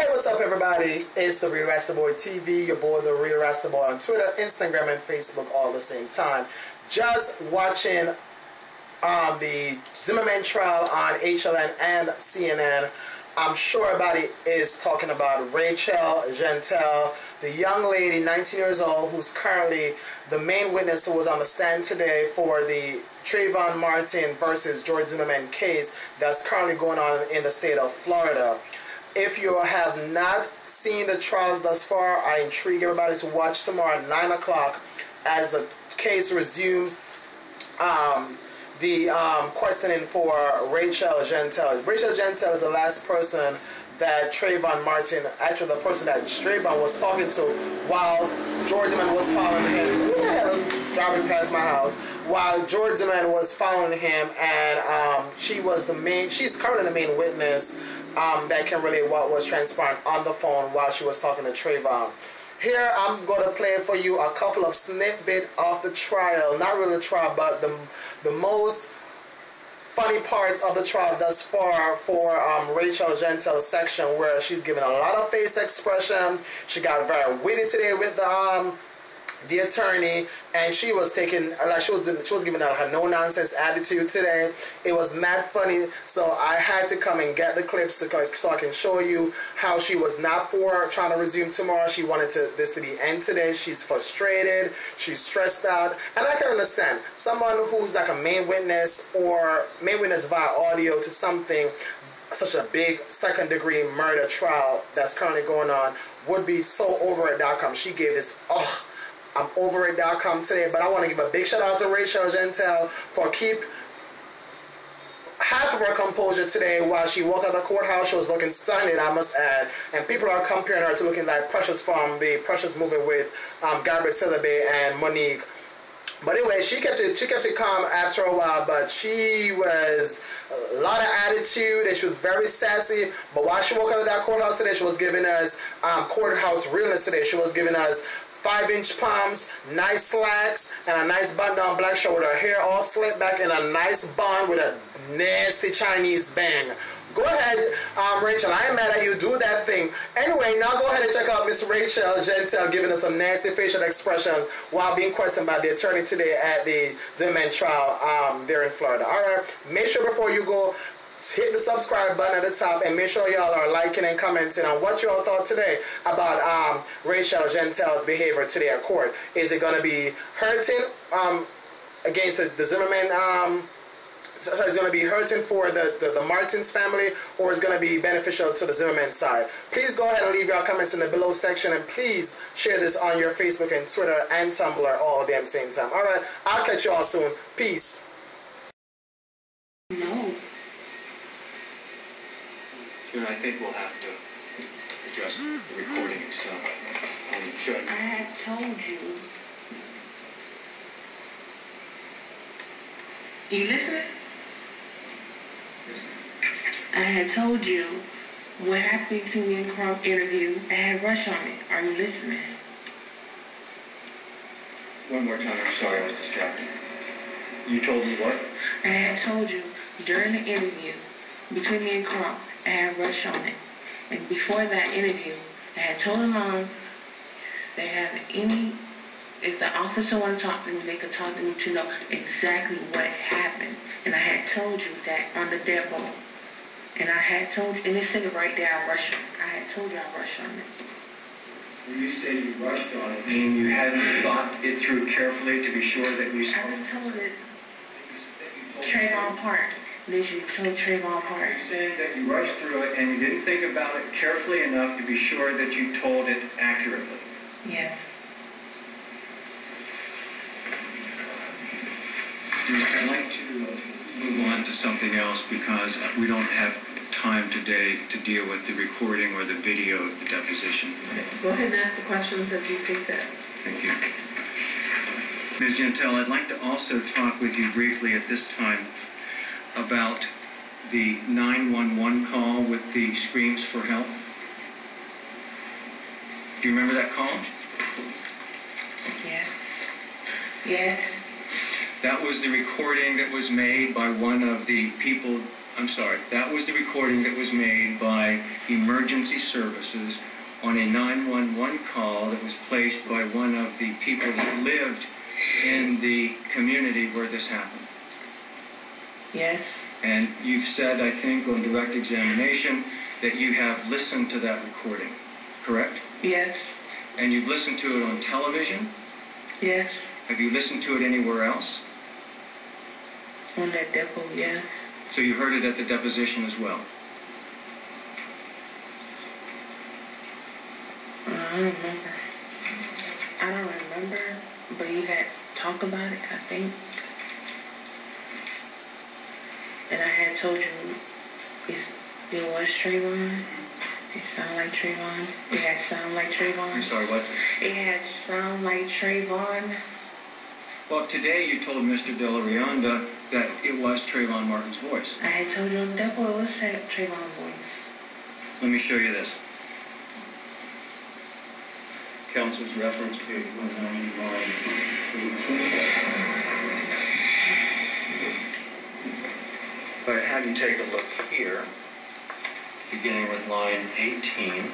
Hey, what's up, everybody? It's the Real Rasta Boy TV, your boy, the Real Rasta Boy, on Twitter, Instagram, and Facebook all at the same time. Just watching the Zimmerman trial on HLN and CNN. I'm sure everybody is talking about Rachel Jeantel, the young lady, 19 years old, who's currently the main witness who was on the stand today for the Trayvon Martin versus George Zimmerman case that's currently going on in the state of Florida. If you have not seen the trials thus far, I intrigue everybody to watch tomorrow at 9 o'clock as the case resumes the questioning for Rachel Jeantel. Rachel Jeantel is the last person that Trayvon Martin, actually the person that Trayvon was talking to while George Zimmerman was following him. Who the hell is driving past my house? While George Zimmerman was following him, and she's currently the main witness that can relate what was transpiring on the phone while she was talking to Trayvon. Here I'm going to play for you a couple of snippets of the trial, not really the trial, but the most funny parts of the trial thus far for Rachel Jeantel's section, where she's given a lot of face expression. She got very witty today with the attorney, and she was taking, like, she was giving her no nonsense attitude today. It was mad funny, so I had to come and get the clips so I can show you how she was not for trying to resume tomorrow. She wanted this to be end today. She's frustrated, she's stressed out, and I can understand someone who's like a main witness or main witness via audio to something such a big second-degree murder trial that's currently going on would be so over it.com. She gave this I'm over it.com today, but I want to give a big shout out to Rachel Jeantel for keep half of her composure today while she walked out of the courthouse. She was looking stunning, I must add, and people are comparing her to looking like Precious from the Precious movie with Gabrielle Sidibe and Monique. But anyway, she kept it calm after a while, but she was a lot of attitude and she was very sassy. But while she walked out of that courthouse today, she was giving us courthouse realness today. She was giving us 5-inch palms, nice slacks, and a nice button-down black shirt with her hair all slicked back in a nice bun with a nasty Chinese bang. Go ahead, Rachel. I ain't mad at you. Do that thing. Anyway, now go ahead and check out Miss Rachel Jeantel giving us some nasty facial expressions while being questioned by the attorney today at the Zimmerman trial there in Florida. All right. Make sure before you go, hit the subscribe button at the top and make sure y'all are liking and commenting on what y'all thought today about Rachel Jeantel's behavior today at court. Is it going to be hurting again to the Zimmerman? Is going to be hurting for the Martins family, or is going to be beneficial to the Zimmerman side? Please go ahead and leave your comments in the below section, and please share this on your Facebook and Twitter and Tumblr all at the same time. All right, I'll catch you all soon. Peace. No. I think we'll have to address the recording itself. Sure. I had told you. You listening? I had told you what happened to me in Crump interview. I had rush on it. Are you listening? One more time. I'm sorry, I was distracted. You told me what? I had told you during the interview between me and Crump, I had rush on it. And before that interview, I had told them if the officer wanted to talk to me, they could talk to me to know exactly what happened. And I had told you that on the depot. And I had told you, and it said it right there, I rushed on it. I had told you I rushed on it. When you say you rushed on it, meaning you hadn't thought it through carefully to be sure that you saw I just told it Trayvon Park. Literally told Trayvon Park. You're saying that you rushed through it and you didn't think about it carefully enough to be sure that you told it accurately. Yes. I'd like to move on to something else because we don't have time today to deal with the recording or the video of the deposition. Okay. Go ahead and ask the questions as you see fit. Thank you. Ms. Jeantel, I'd like to also talk with you briefly at this time about the 911 call with the screams for help. Do you remember that call? Yes. Yes. That was the recording that was made by one of the people I'm sorry, that was the recording that was made by emergency services on a 911 call that was placed by one of the people that lived in the community where this happened. Yes. And you've said, I think, on direct examination, that you have listened to that recording, correct? Yes. And you've listened to it on television? Yes. Have you listened to it anywhere else? On that depot, yes. So you heard it at the deposition as well? I don't remember, but you had talked about it, I think. And I had told you it was Trayvon. It sounded like Trayvon. It had sound like Trayvon. I'm sorry, what? It had sound like Trayvon. Well, today you told Mr. De La Rionda that it was Trayvon Martin's voice. I had told you on the depot it was Trayvon's voice. Let me show you this. Counsel's reference page 191. But have you take a look here, beginning with line 18.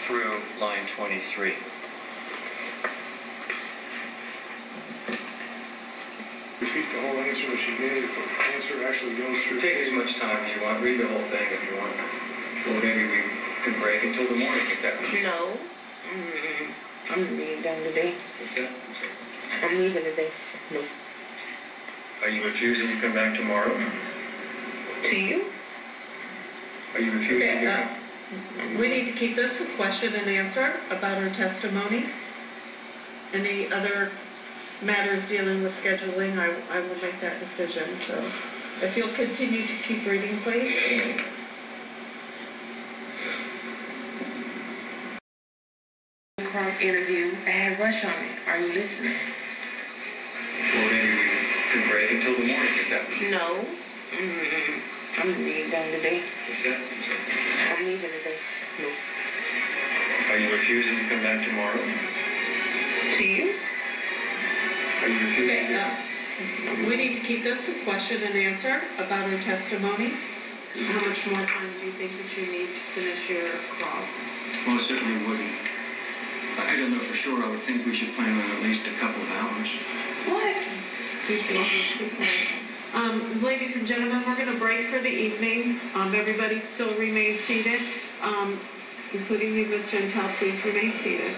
Through line 23. Repeat the whole answer that she gave. The answer actually goes through. Take as much time as you want. Read the whole thing if you want. Well, maybe we could break until the morning if that would be. No. I'm leaving done today. What's that? I'm leaving today. No. Are you refusing to come back tomorrow? To you? Are you refusing to come? We need to keep this a question and answer about her testimony. Any other matters dealing with scheduling, I will make that decision. So if you'll continue to keep reading, please. Interview. I had Rush on it. Are you listening? Well, maybe we could break until the morning if that would be. No. I'm leaving done today. What's that? I'm leaving today. No. Are you refusing to come back tomorrow? To you? Are you refusing to We need to keep this a question and answer about her testimony. How much more time do you think that you need to finish your cross? Well, I certainly wouldn't. I don't know for sure. I would think we should plan on at least a couple of hours. What? Excuse me. Ladies and gentlemen, we're going to break for the evening. Everybody still remain seated, including you, Ms. Jeantel. Please remain seated.